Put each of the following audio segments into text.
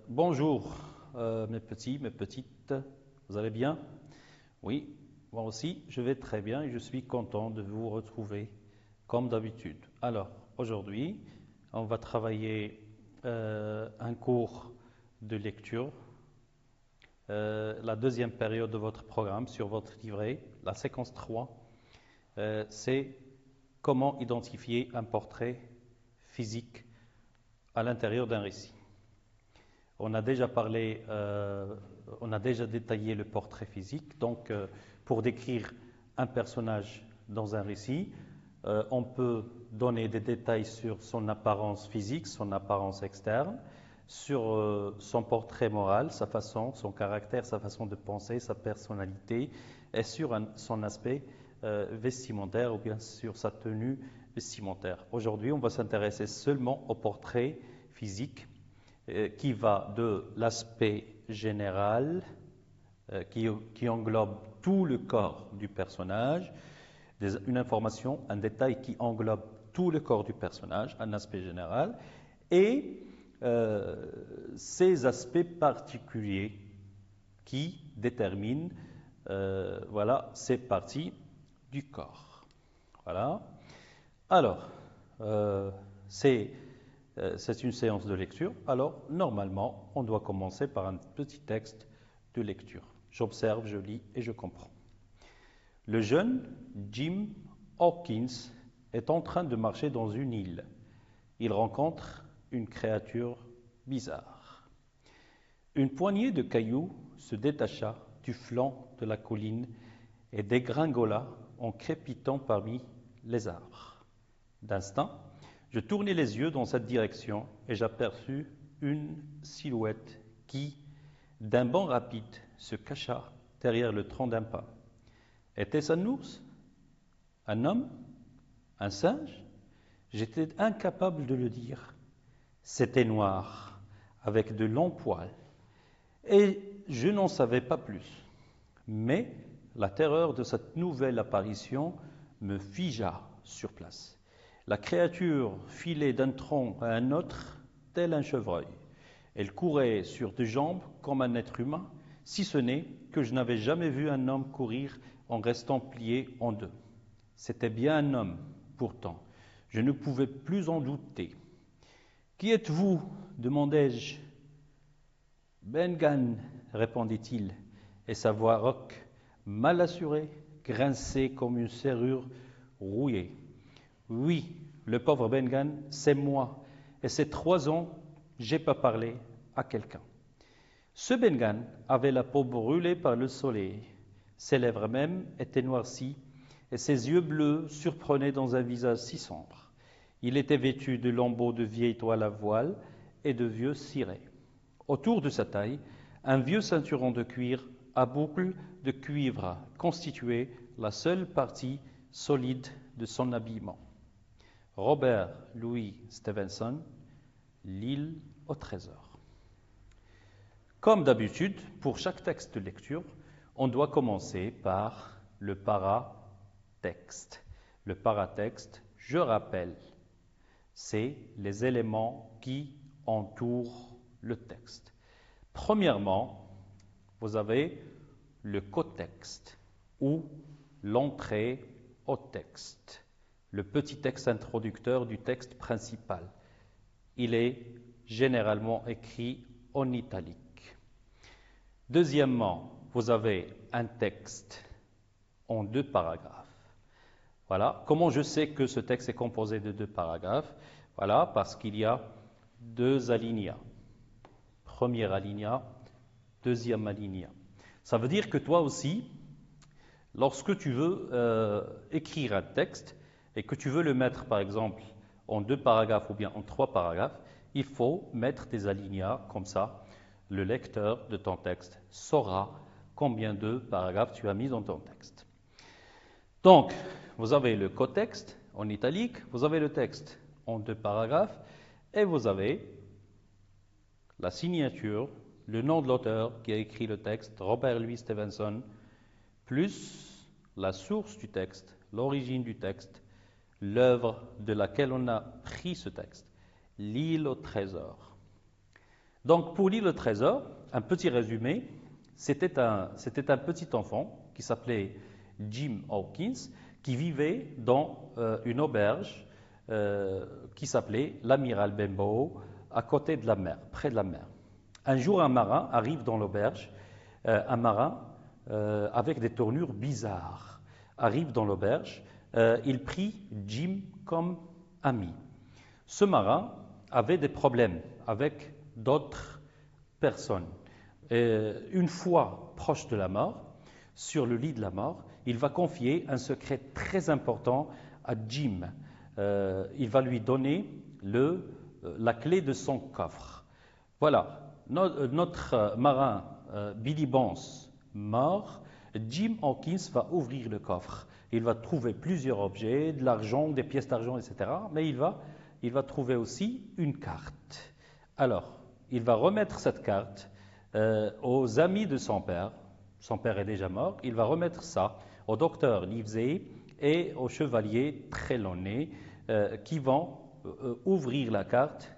Bonjour mes petits, mes petites, vous allez bien? Oui, moi aussi je vais très bien et je suis content de vous retrouver comme d'habitude. Alors aujourd'hui, on va travailler un cours de lecture, la deuxième période de votre programme sur votre livret, la séquence 3, c'est comment identifier un portrait physique à l'intérieur d'un récit. On a déjà parlé, on a déjà détaillé le portrait physique. Donc, pour décrire un personnage dans un récit, on peut donner des détails sur son apparence physique, son apparence externe, sur son portrait moral, sa façon, son caractère, sa façon de penser, sa personnalité, et sur son aspect vestimentaire ou bien sur sa tenue vestimentaire. Aujourd'hui, on va s'intéresser seulement au portrait physique qui va de l'aspect général, qui englobe tout le corps du personnage, une information, un détail qui englobe tout le corps du personnage, un aspect général, et ces aspects particuliers qui déterminent voilà, ces parties du corps. Voilà. Alors, c'est une séance de lecture. Alors, normalement, on doit commencer par un petit texte de lecture. J'observe, je lis et je comprends. Le jeune Jim Hawkins est en train de marcher dans une île. Il rencontre une créature bizarre. Une poignée de cailloux se détacha du flanc de la colline et dégringola en crépitant parmi les arbres. D'instinct, je tournai les yeux dans cette direction et j'aperçus une silhouette qui, d'un bond rapide, se cacha derrière le tronc d'un pin. Était-ce un ours? Un homme? Un singe? J'étais incapable de le dire. C'était noir, avec de longs poils, et je n'en savais pas plus. Mais la terreur de cette nouvelle apparition me figea sur place. La créature filait d'un tronc à un autre, tel un chevreuil. Elle courait sur deux jambes comme un être humain, si ce n'est que je n'avais jamais vu un homme courir en restant plié en deux. C'était bien un homme, pourtant. Je ne pouvais plus en douter. « Qui êtes-vous » demandai-je. « Ben Gunn » répondit-il, et sa voix rauque, mal assurée, grinçait comme une serrure rouillée. Oui, le pauvre Ben Gunn, c'est moi, et ces 3 ans, j'ai pas parlé à quelqu'un. Ce Ben Gunn avait la peau brûlée par le soleil, ses lèvres même étaient noircies, et ses yeux bleus surprenaient dans un visage si sombre. Il était vêtu de lambeaux de vieilles toiles à voile et de vieux cirés. Autour de sa taille, un vieux ceinturon de cuir à boucles de cuivre constituait la seule partie solide de son habillement. Robert Louis Stevenson, L'île au trésor. Comme d'habitude, pour chaque texte de lecture, on doit commencer par le paratexte. Le paratexte, je rappelle, c'est les éléments qui entourent le texte. Premièrement, vous avez le cotexte ou l'entrée au texte, le petit texte introducteur du texte principal. Il est généralement écrit en italique. Deuxièmement, vous avez un texte en 2 paragraphes. Voilà. Comment je sais que ce texte est composé de 2 paragraphes? Voilà, parce qu'il y a 2 alinéas. Premier alinéa, deuxième alinéa. Ça veut dire que toi aussi, lorsque tu veux écrire un texte et que tu veux le mettre, par exemple, en 2 paragraphes ou bien en 3 paragraphes, il faut mettre des alinéas comme ça. Le lecteur de ton texte saura combien de paragraphes tu as mis dans ton texte. Donc, vous avez le cotexte en italique, vous avez le texte en 2 paragraphes et vous avez la signature, le nom de l'auteur qui a écrit le texte, Robert Louis Stevenson, plus la source du texte, l'origine du texte, l'œuvre de laquelle on a pris ce texte, L'île au trésor. Donc, pour lire le trésor, un petit résumé, c'était un petit enfant qui s'appelait Jim Hawkins, qui vivait dans une auberge qui s'appelait l'Amiral Benbow, à côté de la mer, près de la mer. Un jour, un marin arrive dans l'auberge, un marin avec des tournures bizarres arrive dans l'auberge. Il prit Jim comme ami. Ce marin avait des problèmes avec d'autres personnes. Une fois proche de la mort, sur le lit de la mort, il va confier un secret très important à Jim. Il va lui donner la clé de son coffre. Voilà, notre marin Billy Bones mort, Jim Hawkins va ouvrir le coffre. Il va trouver plusieurs objets, de l'argent, des pièces d'argent, etc. Mais il va trouver aussi une carte. Alors, il va remettre cette carte aux amis de son père. Son père est déjà mort. Il va remettre ça au docteur Livesey et au chevalier Trelawney qui vont ouvrir la carte,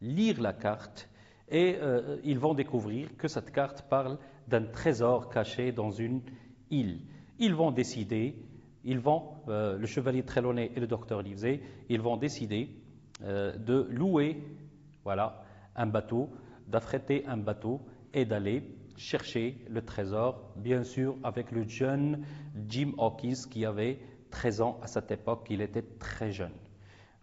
lire la carte et ils vont découvrir que cette carte parle d'un trésor caché dans une île. Ils vont décider, le chevalier Trelawney et le docteur Livesey, ils vont décider de louer un bateau, d'affréter un bateau et d'aller chercher le trésor, bien sûr avec le jeune Jim Hawkins qui avait 13 ans à cette époque, il était très jeune.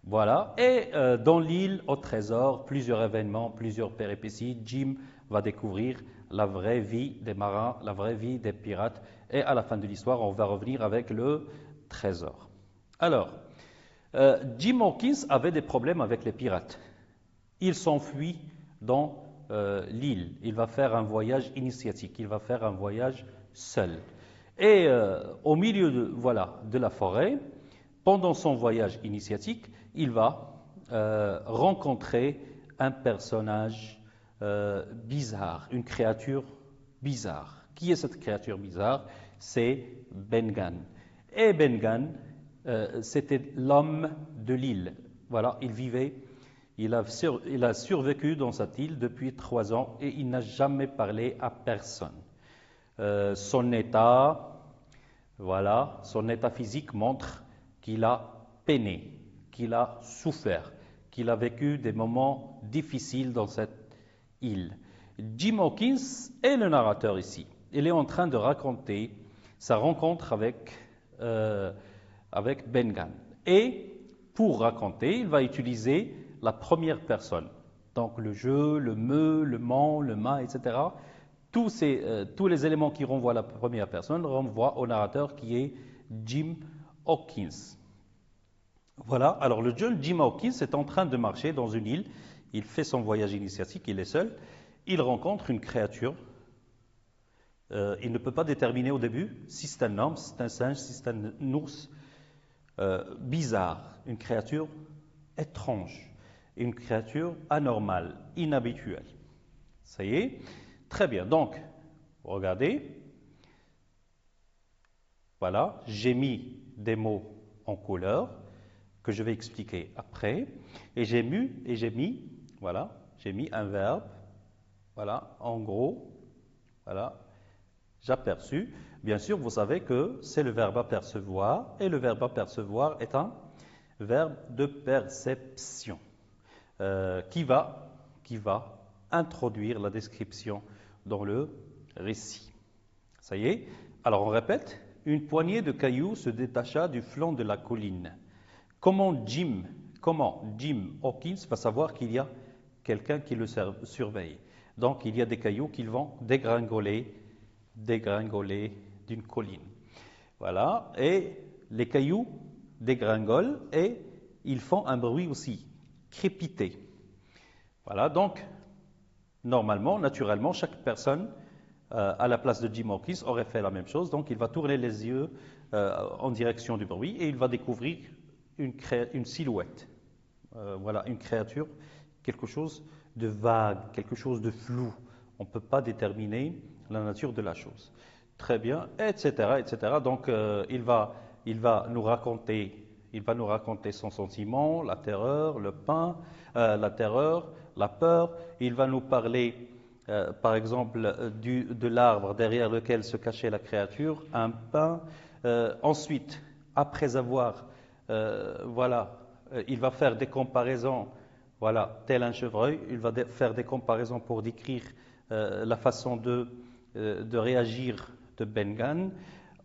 Voilà, et dans l'île au trésor, plusieurs événements, plusieurs péripéties, Jim va découvrir la vraie vie des marins, la vraie vie des pirates, et à la fin de l'histoire, on va revenir avec le trésor. Alors, Jim Hawkins avait des problèmes avec les pirates. Il s'enfuit dans l'île. Il va faire un voyage initiatique. Il va faire un voyage seul. Et au milieu de la forêt, pendant son voyage initiatique, il va rencontrer un personnage bizarre, une créature bizarre. Qui est cette créature bizarre? C'est Ben Gunn. Et Ben Gunn, c'était l'homme de l'île. Voilà, il a survécu dans cette île depuis 3 ans et il n'a jamais parlé à personne. Son état physique montre qu'il a peiné, qu'il a souffert, qu'il a vécu des moments difficiles dans cette île. Jim Hawkins est le narrateur ici. Il est en train de raconter sa rencontre avec Ben Gunn. Et pour raconter, il va utiliser la première personne. Donc le je, le me, le man, le ma, etc. Tous les éléments qui renvoient à la première personne renvoient au narrateur qui est Jim Hawkins. Voilà, alors le jeune Jim Hawkins est en train de marcher dans une île. Il fait son voyage initiatique, il est seul. Il rencontre une créature. Il ne peut pas déterminer au début si c'est un homme, si c'est un singe, si c'est un ours. Bizarre, une créature étrange, une créature anormale, inhabituelle. Ça y est? Très bien. Donc, regardez. Voilà, j'ai mis des mots en couleur que je vais expliquer après. Et j'ai mis un verbe. Voilà, en gros, voilà, j'aperçus. Bien sûr, vous savez que c'est le verbe apercevoir, et le verbe apercevoir est un verbe de perception qui va introduire la description dans le récit. Ça y est? Alors on répète. Une poignée de cailloux se détacha du flanc de la colline. Comment Jim Hawkins va savoir qu'il y a quelqu'un qui le surveille? Donc il y a des cailloux qui vont dégringoler d'une colline. Voilà, et les cailloux dégringolent et ils font un bruit aussi, crépiter. Voilà, donc normalement, naturellement, chaque personne à la place de Jim Hawkins aurait fait la même chose. Donc il va tourner les yeux en direction du bruit et il va découvrir une silhouette. Voilà, une créature, quelque chose de vague, quelque chose de flou. On ne peut pas déterminer la nature de la chose. Très bien, etc., etc. Donc il va nous raconter son sentiment, la terreur, la peur. Il va nous parler, par exemple, de l'arbre derrière lequel se cachait la créature, un pain. Ensuite, après avoir, il va faire des comparaisons, voilà, tel un chevreuil. Il va faire des comparaisons pour décrire la façon de réagir de Ben-Gan.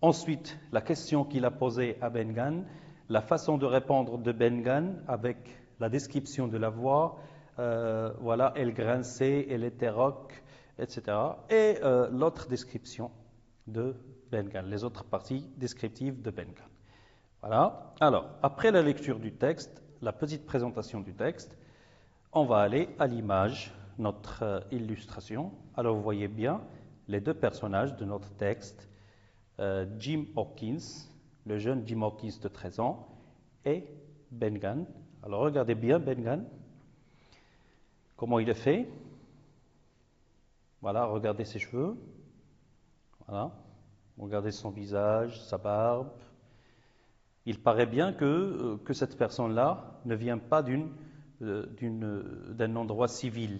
Ensuite, la question qu'il a posée à Ben-Gan, la façon de répondre de Ben-Gan avec la description de la voix, elle grinçait, elle était rauque, etc. Et l'autre description de Ben-Gan, les autres parties descriptives de Ben-Gan. Voilà. Alors, après la lecture du texte, la petite présentation du texte, on va aller à l'image, notre illustration. Alors, vous voyez bien les deux personnages de notre texte, Jim Hawkins, le jeune Jim Hawkins de 13 ans, et Ben-Gan. Alors, regardez bien Ben-Gan, comment il est fait. Voilà, regardez ses cheveux. Voilà, regardez son visage, sa barbe. Il paraît bien que cette personne-là ne vient pas d'un endroit civil,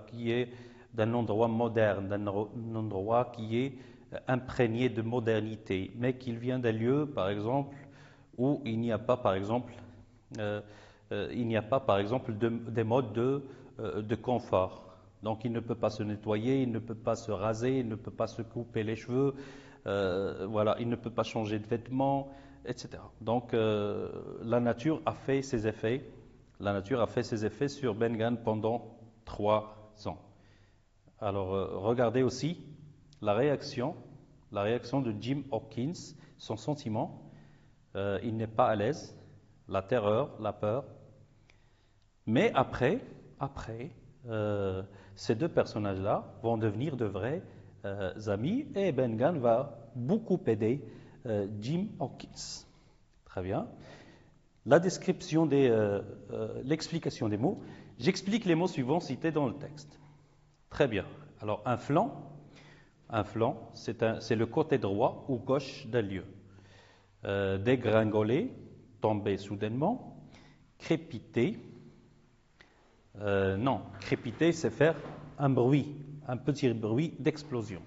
qui est d'un endroit moderne, d'un endroit qui est imprégné de modernité, mais qu'il vient d'un lieu, par exemple, où il n'y a pas, par exemple, des modes de confort. Donc, il ne peut pas se nettoyer, il ne peut pas se raser, il ne peut pas se couper les cheveux. Il ne peut pas changer de vêtements, etc. Donc, la nature a fait ses effets. La nature a fait ses effets sur Ben-Gan pendant 3 ans. Alors, regardez aussi la réaction de Jim Hawkins, son sentiment. Il n'est pas à l'aise, la terreur, la peur. Mais après, ces deux personnages-là vont devenir de vrais amis et Ben-Gan va beaucoup aider Jim Hawkins. Très bien. La description l'explication des mots. J'explique les mots suivants cités dans le texte. Très bien. Alors, un flanc, c'est le côté droit ou gauche d'un lieu. Dégringoler, tomber soudainement. Crépiter, crépiter, c'est faire un petit bruit d'explosion.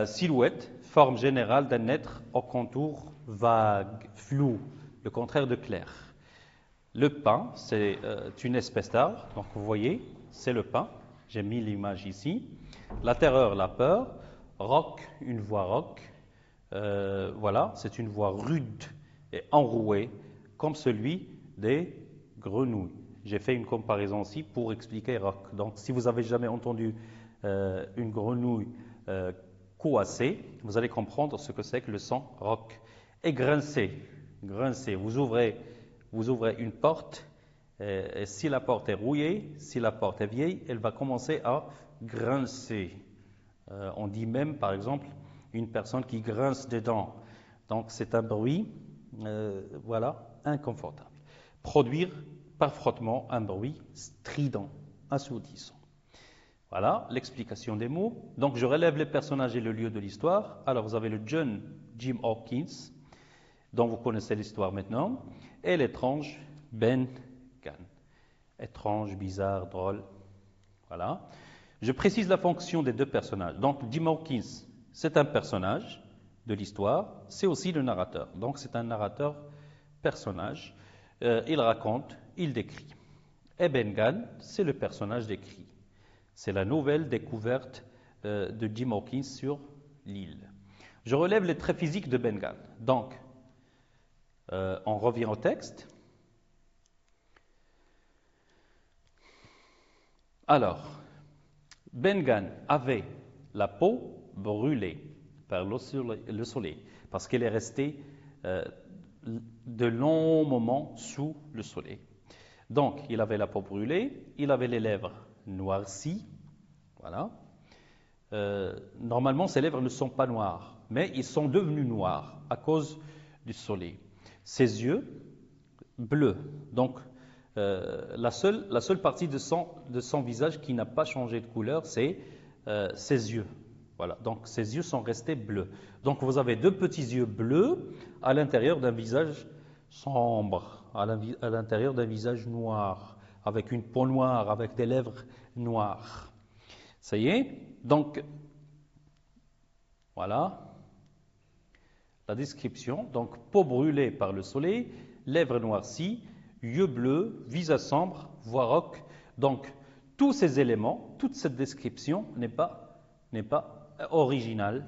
Silhouette, forme générale d'un être au contour vague, flou, le contraire de clair. Le pain, c'est une espèce d'arbre, donc vous voyez, c'est le pain. J'ai mis l'image ici. La terreur, la peur. Rauque, une voix rauque. C'est une voix rude et enrouée, comme celui des grenouilles. J'ai fait une comparaison aussi pour expliquer rauque. Donc, si vous avez jamais entendu une grenouille coasser, vous allez comprendre ce que c'est que le son rauque. Et grincer, vous ouvrez une porte, et si la porte est rouillée, si la porte est vieille, elle va commencer à grincer. On dit même, par exemple, une personne qui grince des dents. Donc, c'est un bruit, inconfortable. Produire par frottement un bruit strident, assourdissant. Voilà l'explication des mots. Donc, je relève les personnages et le lieu de l'histoire. Alors, vous avez le jeune Jim Hawkins, dont vous connaissez l'histoire maintenant, et l'étrange Ben-Gan. Étrange, bizarre, drôle. Voilà. Je précise la fonction des deux personnages. Donc, Jim Hawkins, c'est un personnage de l'histoire, c'est aussi le narrateur. Donc, c'est un narrateur-personnage. Il raconte, il décrit. Et Ben-Gan, c'est le personnage décrit. C'est la nouvelle découverte de Jim Hawkins sur l'île. Je relève les traits physiques de Ben-Gan. Donc, on revient au texte. Alors, Ben-Gan avait la peau brûlée par le soleil, parce qu'elle est restée de longs moments sous le soleil. Donc, il avait la peau brûlée, il avait les lèvres noircies. Voilà. Normalement, ses lèvres ne sont pas noires, mais ils sont devenus noirs à cause du soleil. Ses yeux, bleus. Donc, la seule partie de son visage qui n'a pas changé de couleur, c'est ses yeux. Voilà. Donc, ses yeux sont restés bleus. Donc, vous avez deux petits yeux bleus à l'intérieur d'un visage sombre, à l'intérieur d'un visage noir. avec une peau noire, avec des lèvres noires. Ça y est, donc voilà la description. Donc peau brûlée par le soleil, lèvres noircies, yeux bleus, visage sombre, voix rauque. Donc tous ces éléments, toute cette description n'est pas originale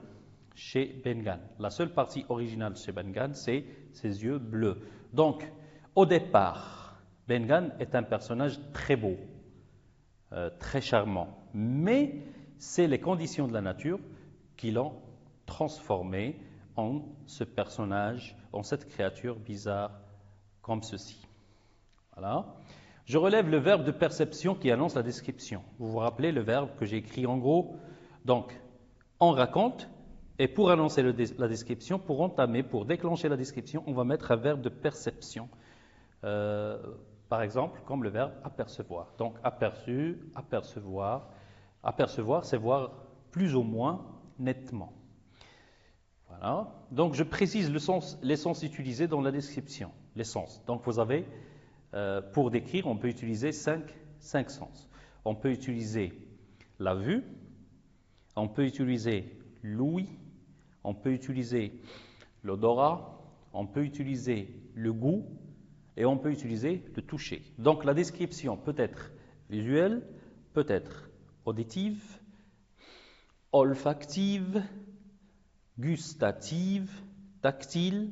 chez Ben-Gann. La seule partie originale chez Ben-Gann, c'est ses yeux bleus. Donc, au départ, Ben-Gann est un personnage très beau, très charmant. Mais c'est les conditions de la nature qui l'ont transformé en ce personnage, en cette créature bizarre comme ceci. Voilà. Je relève le verbe de perception qui annonce la description. Vous vous rappelez le verbe que j'ai écrit en gros? Donc, on raconte, et pour annoncer la description, pour entamer, pour déclencher la description, on va mettre un verbe de perception. Par exemple, comme le verbe apercevoir. Donc, aperçu, apercevoir. Apercevoir, c'est voir plus ou moins nettement. Voilà. Donc, je précise les sens utilisés dans la description. Les sens. Donc, vous avez, pour décrire, on peut utiliser cinq sens. On peut utiliser la vue, on peut utiliser l'ouïe, on peut utiliser l'odorat, on peut utiliser le goût et on peut utiliser le toucher. Donc la description peut être visuelle, peut être auditive, olfactive, gustative, tactile.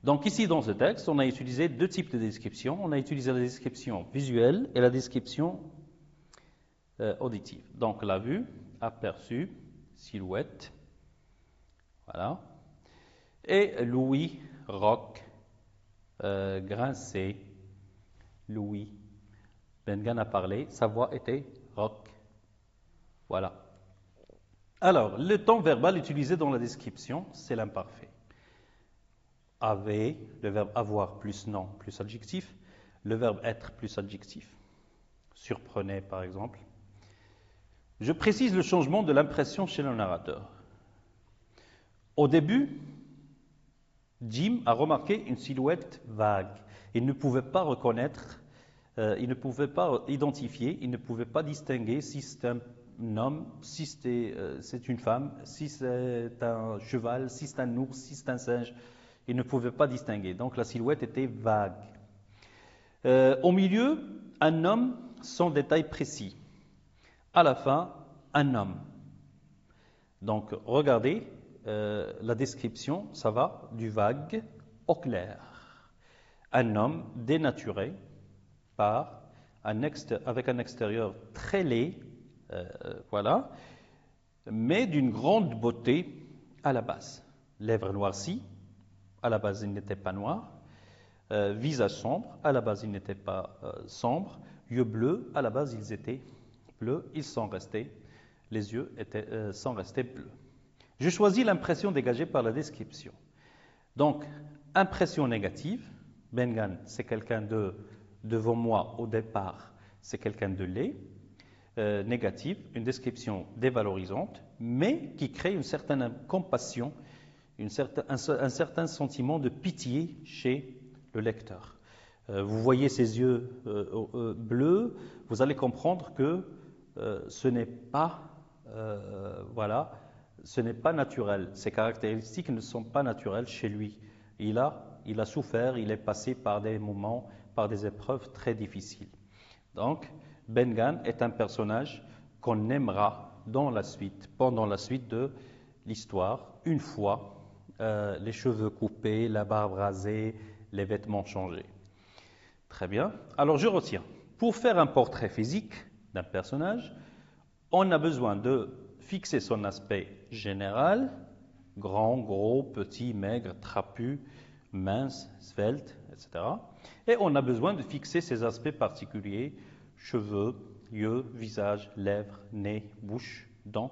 Donc ici dans ce texte, on a utilisé deux types de description. On a utilisé la description visuelle et la description auditive. Donc la vue, aperçu, silhouette, voilà. Et l'ouïe, rock, grincer, l'ouïe. Ben-Gann a parlé, sa voix était rock. Voilà. Alors, le temps verbal utilisé dans la description, c'est l'imparfait. Avait, le verbe avoir plus nom plus adjectif, le verbe être plus adjectif. Surprenait, par exemple. Je précise le changement de l'impression chez le narrateur. Au début, Jim a remarqué une silhouette vague. Il ne pouvait pas reconnaître, il ne pouvait pas identifier, il ne pouvait pas distinguer si c'est un homme, si c'est une femme, si c'est un cheval, si c'est un ours, si c'est un singe. Il ne pouvait pas distinguer. Donc la silhouette était vague. Au milieu, un homme sans détail précis. À la fin, un homme. Donc regardez. La description, ça va du vague au clair. Un homme dénaturé avec un extérieur très laid, voilà, mais d'une grande beauté à la base. Lèvres noircies, à la base il n'était pas noir. Visage sombre, à la base il n'était pas sombre. Yeux bleus, à la base ils étaient bleus, ils sont restés, les yeux sont restés bleus. Je choisis l'impression dégagée par la description. Donc, impression négative. Ben-Gann, c'est quelqu'un devant moi au départ, c'est quelqu'un de laid. Négative, une description dévalorisante, mais qui crée une certaine compassion, un certain sentiment de pitié chez le lecteur. Vous voyez ses yeux bleus, vous allez comprendre que ce n'est pas, voilà, ce n'est pas naturel. Ces caractéristiques ne sont pas naturelles chez lui. Il a souffert, il est passé par des moments, par des épreuves très difficiles. Donc, Ben-Gann est un personnage qu'on aimera dans la suite, pendant la suite de l'histoire, une fois les cheveux coupés, la barbe rasée, les vêtements changés. Très bien. Alors, je retiens. Pour faire un portrait physique d'un personnage, on a besoin de fixer son aspect général, grand, gros, petit, maigre, trapu, mince, svelte, etc. Et on a besoin de fixer ses aspects particuliers, cheveux, yeux, visage, lèvres, nez, bouche, dents,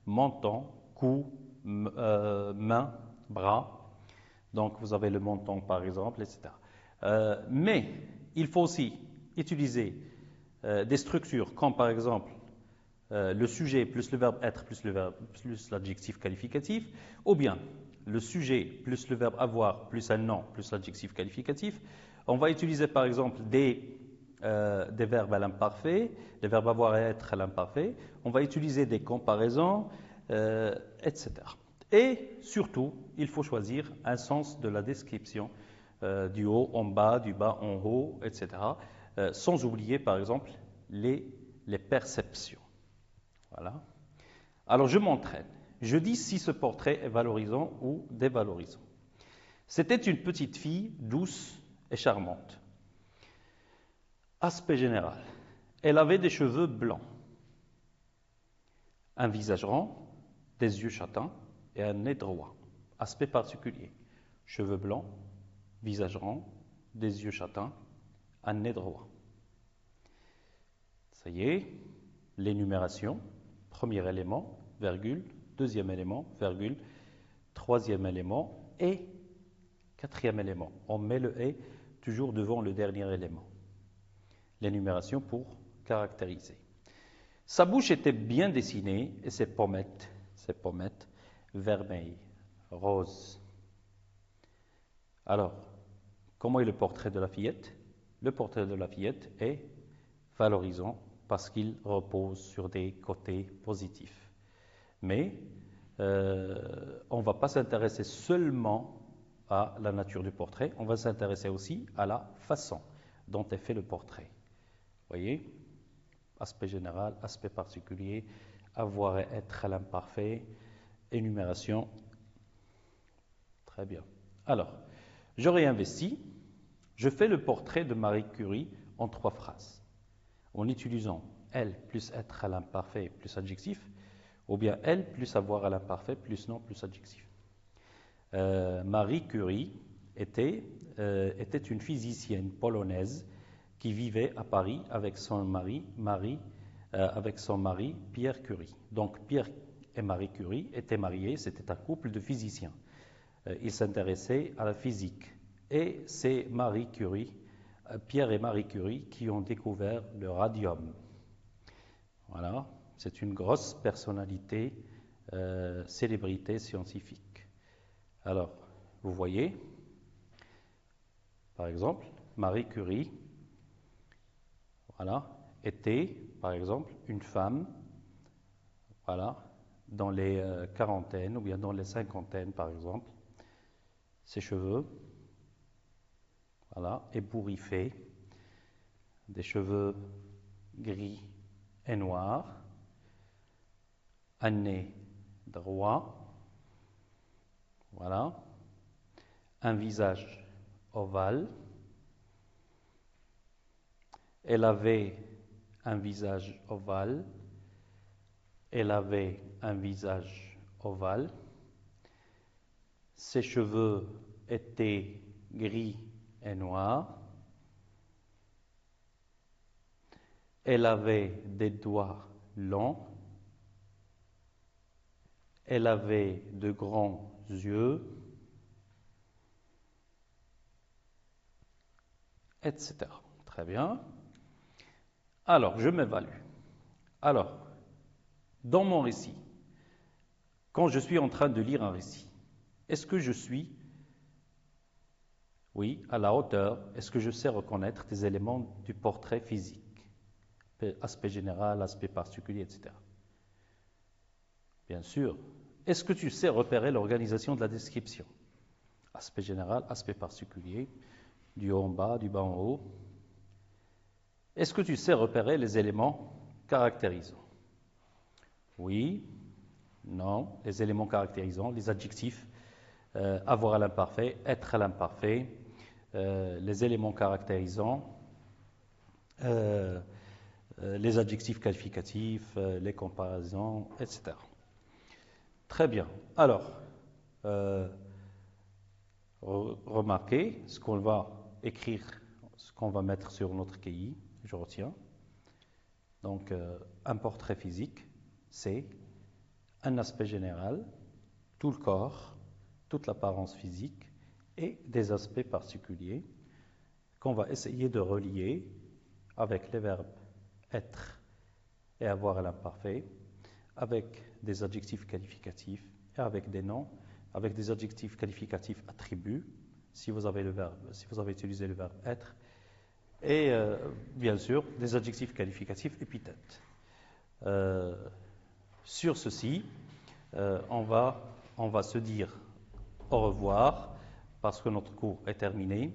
menton, cou, mains, bras. Donc vous avez le menton par exemple, etc. Mais il faut aussi utiliser des structures comme par exemple le sujet plus le verbe être plus l'adjectif qualificatif, ou bien le sujet plus le verbe avoir plus un nom plus l'adjectif qualificatif. On va utiliser par exemple des des verbes à l'imparfait, des verbes avoir et être à l'imparfait. On va utiliser des comparaisons, etc. Et surtout, il faut choisir un sens de la description, du haut en bas, du bas en haut, etc. Sans oublier, par exemple, les perceptions. Voilà. Alors, je m'entraîne. Je dis si ce portrait est valorisant ou dévalorisant. C'était une petite fille douce et charmante. Aspect général. Elle avait des cheveux blancs, un visage rond, des yeux châtains et un nez droit. Aspect particulier. Cheveux blancs, visage rond, des yeux châtains, un nez droit. Ça y est, l'énumération. Premier élément, virgule. Deuxième élément, virgule. Troisième élément et quatrième élément. On met le « et » toujours devant le dernier élément. L'énumération pour caractériser. Sa bouche était bien dessinée et ses pommettes vermeilles, roses. Alors, comment est le portrait de la fillette? Le portrait de la fillette est valorisant parce qu'il repose sur des côtés positifs. Mais on ne va pas s'intéresser seulement à la nature du portrait, on va s'intéresser aussi à la façon dont est fait le portrait. Voyez, aspect général, aspect particulier, avoir et être à l'imparfait, énumération. Très bien. Alors, je réinvestis. Je fais le portrait de Marie Curie en 3 phrases, en utilisant elle plus être à l'imparfait plus adjectif, ou bien elle plus avoir à l'imparfait plus nom plus adjectif. Marie Curie était une physicienne polonaise qui vivait à Paris avec son mari Pierre Curie. Donc Pierre et Marie Curie étaient mariés, c'était un couple de physiciens. Ils s'intéressaient à la physique. Et c'est Pierre et Marie Curie qui ont découvert le radium. Voilà, c'est une grosse personnalité, célébrité scientifique. Alors, vous voyez, par exemple, Marie Curie, voilà, était, par exemple, une femme, voilà, dans les quarantaines ou bien dans les cinquantaines, par exemple. Ses cheveux, voilà, ébouriffés, des cheveux gris et noirs, un nez droit, voilà, un visage ovale. Elle avait un visage ovale. Elle avait un visage ovale. Ses cheveux étaient gris et noirs. Elle avait des doigts longs. Elle avait de grands yeux, etc. Très bien. Alors, je m'évalue. Alors, dans mon récit, quand je suis en train de lire un récit, est-ce que je suis, oui, à la hauteur, est-ce que je sais reconnaître des éléments du portrait physique, aspect général, aspect particulier, etc. Bien sûr. Est-ce que tu sais repérer l'organisation de la description? Aspect général, aspect particulier, du haut en bas, du bas en haut. Est-ce que tu sais repérer les éléments caractérisants? Oui, non, les éléments caractérisants, les adjectifs, avoir à l'imparfait, être à l'imparfait, les éléments caractérisants, les adjectifs qualificatifs, les comparaisons, etc. Très bien. Alors, remarquez ce qu'on va écrire, ce qu'on va mettre sur notre cahier, je retiens. Donc, un portrait physique, c'est un aspect général, tout le corps, toute l'apparence physique et des aspects particuliers qu'on va essayer de relier avec les verbes être et avoir à l'imparfait, avec des adjectifs qualificatifs et avec des noms, avec des adjectifs qualificatifs attributs, si vous avez utilisé le verbe être, et bien sûr des adjectifs qualificatifs épithètes. Sur ceci, on va se dire au revoir parce que notre cours est terminé.